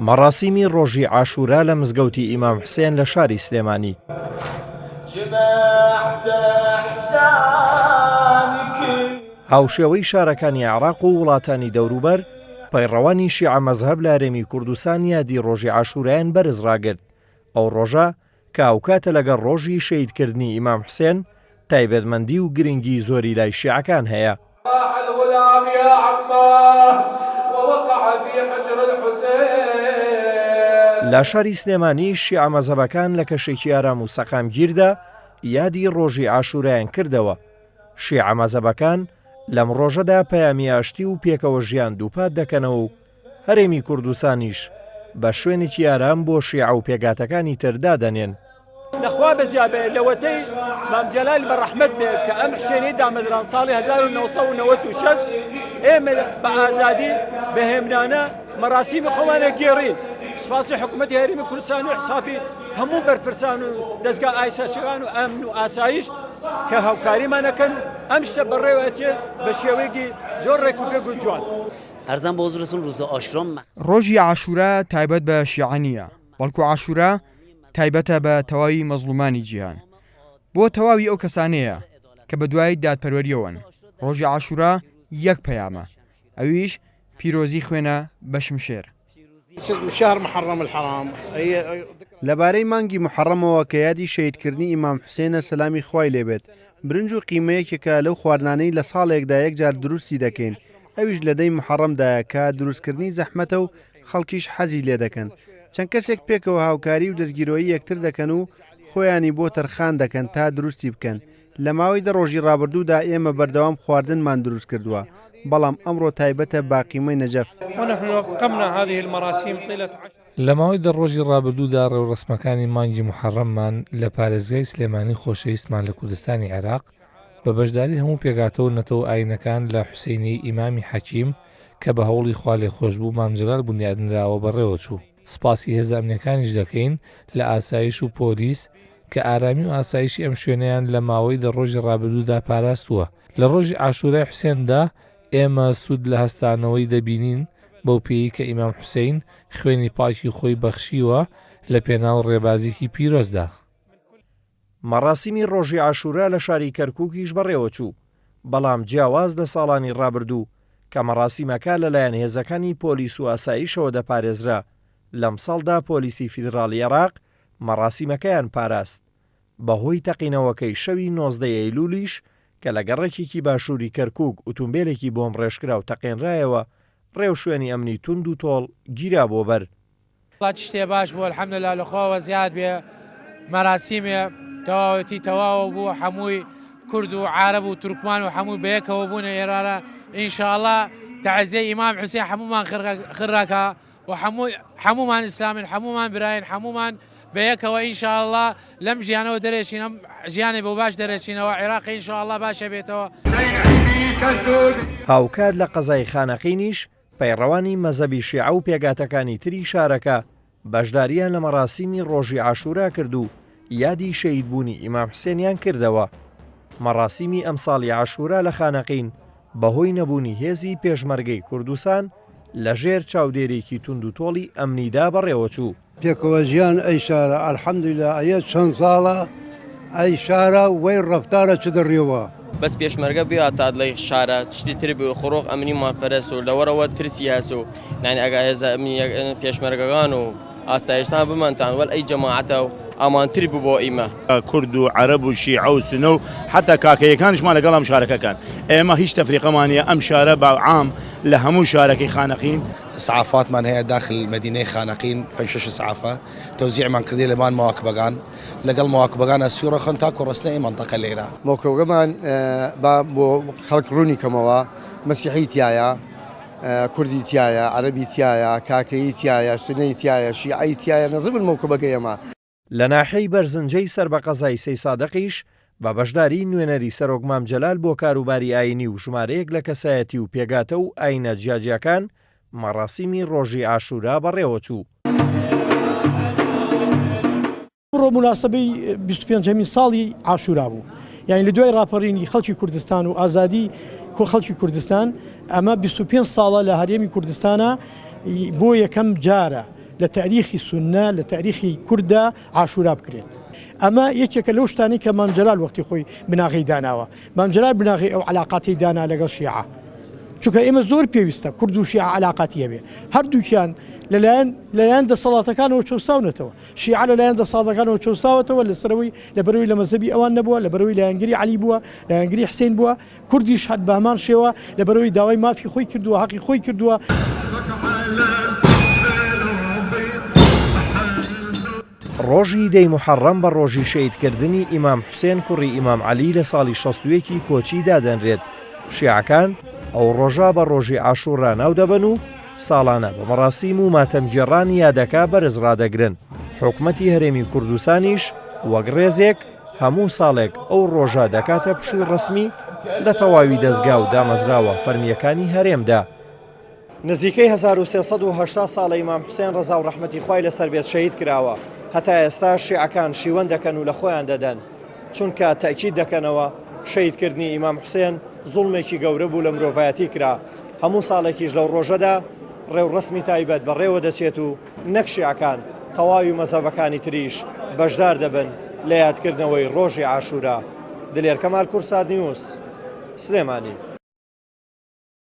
مەڕاسیمی ڕۆژی عاشورا لە مزگەوتی ئیمام حوسێن لە شاری سلێمانی. هاوشێوەی شارەکانی عێراق و وڵاتانی دەوروبەر پەیڕەوانی شیعە مەزهەب لە هەرێمی کوردستان یادی ڕۆژی عاشورایان بەرز ڕاگرت. ئەو ڕۆژە کە ئەوکاتە لەگەڵ ڕۆژی شەیدکردنی ئیمام حوسێن تایبەتمەندی و گرنگی زۆری لای شیعەکان هەیە. لە شاری سلێمانی شیعە مەزهەبەکان لە کەشێکی ئارام و سەقامگیردا یادی ڕۆژی عاشورایان کردەوە. شیعە مەزهەبەکان لەم ڕۆژەدا پەیامی ئاشتی و پێکەوە ژیان دووپات دەکەنەوە و هەرێمی کوردستانیش بە شوێنێکی ئارام بۆ شیعە و پێگاتەکانی تردا دەنێن. لەخوا بەزیابێ لەوەتەی مام جەلال بەڕەحمەت بێ کە ئەم حوسێنی دامەزران ساڵی 1996 ئێمە بە ئازادی بەهێمنانە مەراسیمی خۆمانە گێڕین. سپاسی حکوومەتی هەرێمی کوردستان و حسابی هەموو بەرپرسان و دەستگا ئایساسیەکان و ئەمن و ئاسایش کە هاوکاریمانەکەن ئەم شتە بەڕێوەچێ بە شێوەیەکی زۆر ڕێک و پێک و جوان. هەرزان بۆ حوزورتون ڕۆژە عاشورا. ڕۆژی عاشورا تایبەت بە شیعە نییە، بەڵکو عاشورا تایبەتە بە تەواوی مەزلومانی جیهان. بۆ تەواوی ئەو کەسانەیە کە بە دوای دادپەروەریەوەن. ڕۆژی عاشورا یەک پەیامە، ئەویش پیرۆزی خوێنە بە شمشێر. شهر محرم الحرام لەبارەی مانگی محەڕەمەوە کە یادی شەیدکردنی ئیمام حوسێنە سەلامی خوای لێبێت، برنج و قیمەیەکێکە لەو خواردانەی لە ساڵێکدا یەکجار دروستی دەکەین، ئەویش لەدەی محەڕەمدایە کە دروستکردنی زەحمەتە و خەڵکیش حەزی لێ دەکەن. چەند کەسێک پێکەوە هاوکاری و دەستگیرۆیی یەکتر دەکەن و خۆیانی بۆ تەرخان دەکەن تا دروستی بکەن. لە ماوەی ڕۆژی ڕابردوودا ئێمە بەردەوام خواردنمان دروست کردووە، بەڵام ئەمڕۆ تایبەتە باقیمەی نەجەف. لە ماوەی ڕۆژی ڕابردوودا ڕێوڕسمەکانی مانگی محەڕەممان لە پارێزگای سلێمانی خۆشەویستمان لە کوردستانی عێراق بە بەشداری هەموو پێگاتە و نەتەوە ئاینەکان لە حوسێنی ئیمامی حەکیم کە بە هەوڵی خوا لێخۆشبوو مام جەلال بنیادنراوە بەڕێوە چوو. سپاسی هێزە ئەمنیەکانیش دەکەین لە ئاسایش و پۆلیس کە ئارامی و ئاسایشی ئەم شوێنەیان لە ماوەی ڕۆژی ڕابردوودا پاراستووە. لە ڕۆژی عاشورای حوسێندا ئێمە سوود لە هەستانەوەی دەبینین بەو پێی کە ئیمام حوسێین خوێنی پاکی خۆی بەخشیوە لە پێناو ڕێبازێکی پیرۆزدا. مەڕاسیمی ڕۆژی عاشورا لە شاری کەرکووکیش بەڕێوە چوو، بەڵام جیاواز لە ساڵانی ڕابردوو کە مەڕاسیمەکە لەلایەن هێزەکانی پۆلیس و ئاسایشەوە دەپارێزرا. لەم ساڵدا پۆلیسی فیدراڵی عێراق مەڕاسیمەکەیان پاراست. بەهۆی تەقینەوەکەی شەوی 19 ئەیلولیش کە لە گەڕێکێکی باشووری کەرکووک ئۆتۆمبیلێکی بۆم ڕێژکرا و تەقێنرایەوە، ڕێو شوێنی ئەمنی توند و تۆڵ گیرا بۆ بەر. شتێ باش بوو الحەمدوللا لەخواوە زیاد بێ مەراسیمێ تەواوەتی تەواوە بوو هەمووی کورد و عارەب و تورکمان و هەمووی بەیەکەوە بوونە ئێرانە. ئینشاءڵڵا تەعزیەی ئیمام حوسێن هەموومان خڕاکە و هەموومان ئیسلامین، هەموومان براین، هەموومان بەیەکەوە ئینشاءڵڵا لەم ژیانەوە دەرێچین، ئەم ژیانی بۆ باش دەرێچینەوە. عێراقی ئینشاءڵڵا باشە بێتەوە. هاوکات لە قەزای خانەقینیش پەیڕەوانی مەزەبی شیعە و پێگاتەکانی تری شارەکە بەشداریان لە مەراسیمی ڕۆژی عاشورا کرد و یادی شەیدبوونی ئیمام حوسێنیان کردەوە. مەراسیمی ئەمساڵی عاشورا لە خانەقین بەهۆی نەبوونی هێزی پێشمەرگەی کوردستان لە ژێر چاودێرێکی تند و تۆڵی ئەمنیدا بەڕێوە چوو. پێکەوە ژیان ئەی شارە ئەلحەمدوللا ئەیە چەند ساڵە ئەی شارە وەی ڕەفتارە چ دەڕێەوە. بەس پێشمەرگە بێهاتات لەی شارە تشتی تر بێ خۆڕۆق ئەمنیمان پەرست و لەوەرەوە ترسی هەس و نانی ئەگا هێزە پێشمەرگەکان و ئاسایشتان بمانتان وەل ئەی جەماعەتە و ئامانتر بوو بۆ ئیمە. کورد و عەرەب و شیعە و سونە و حتا کاکەیەکانیشمان لەگەڵ ئەم شارەکەکان. ئێمە هیچ تەفریقەمانە ئەم شارە باعام لە هەموو شارەکەی خانەقین. سعافاتمان هەیە داخل مدینەی خانەقین 5-6 سعافە تەوزیعمان کردی لەمان مواکبەکان لەگەڵ مواکبەکان ئەسوورەخەن تاکو ڕستەی منتەقە لێرە. مۆکەوگەمان بۆ خەڵک ڕوونی کەمەوە مەسیحی تایە، کوردی تایە، عەرەبی تایە، کاکەیی تایە، سنەی تایە، شیعەی تایە، نەزمن مۆکەبەکەی ئێمە. لە ناحەی بەرزنجەی سەر بە قەزای سەی سادەقیش بە بەشداری نوێنەری سەرۆک مام جەلال بۆ کاروباری ئاینی و ژمارەیەک لە کەسایەتی و پێگاتە و ئاینە جیاجیەکان مەڕاسیمی ڕۆژی عاشورا بەڕێوە چوو. ڕۆ مناسبەی 25 ساڵی عاشورا بوو. یعنی لە دوای راپەڕینی خەڵکی کوردستان و ئازادی خەڵکی کوردستان ئەمە 25 ساڵە لە هەرێمی کوردستانە بۆ یەکەم جارە لە تاریخی سونە لە تاریخی کووردا عاشورا بکرێت. ئەمە یەکێکە لەو شتانی کە مام جەلال وەختی خۆی بناغی داناوە. مام جەلال بناغی ئەو علاقاتی دانا لەگەڵ شیعە. چونکە ئێمە زۆر پێویستە کورد و شیعە علاقاتی هەبێ. هەردووکیان لەلایەن دەسەڵاتەکانەوە چەساونەتەوە. شیعە لەلایەن دەسەڵاتەکانەوە چەساوەتەوە لەسەرەوەی لەبەرەوەی لە مەزهبی ئەوان نەبووە، لەبەرەوەی لایەنگری عەلی بووە، لایەنگری حسێن بووە، کوردیش هەر بە هەمان شێوە لەبەرەوەی داوای مافی خۆی کردووە، حەقی خۆی کردووە. ڕۆژی دەی محەڕەم بە ڕۆژی شەیدکردنی ئیمام حوسێن کوڕی ئیمام عەلی لە ساڵی 61 کۆچی دادەنرێت. شیعەکان ئەو ڕۆژە بە ڕۆژی عاشوڕا ناو دەبن و ساڵانە بە مەراسیم و ماتەمگێڕان یادەکە بەرز ڕادەگرن. حکومەتی هەرێمی کوردستانیش وەک ڕێزێک هەموو ساڵێک ئەو ڕۆژە دەکاتە پشووی ڕسمی لە تەواوی دەستگا و دامەزراوە فەرمیەکانی هەرێمدا. نزیکەی 1380 ساڵە ئیمام حوسێن ڕەزا و ڕەحمەتی خوای لەسەر بێت شەهید کراوە. هەتا ئێستا شیعەکان شیوەن دەکەن و لە خۆیان دەدەن، چونکە تاکید دەکەنەوە شەیدکردنی ئیمام حوسێن زوڵمێکی گەورە بوو لە مرۆڤایەتی کرا. هەموو ساڵێکیش لەو ڕۆژەدا ڕێوڕسمی تایبەت بەڕێوە دەچێت و نەک شیعەکان تەواوی مەزهبەکانی تریش بەشدار دەبن لە یادکردنەوەی ڕۆژی عاشورا. دلێر کەمال کورساد نیوز، سلێمانی.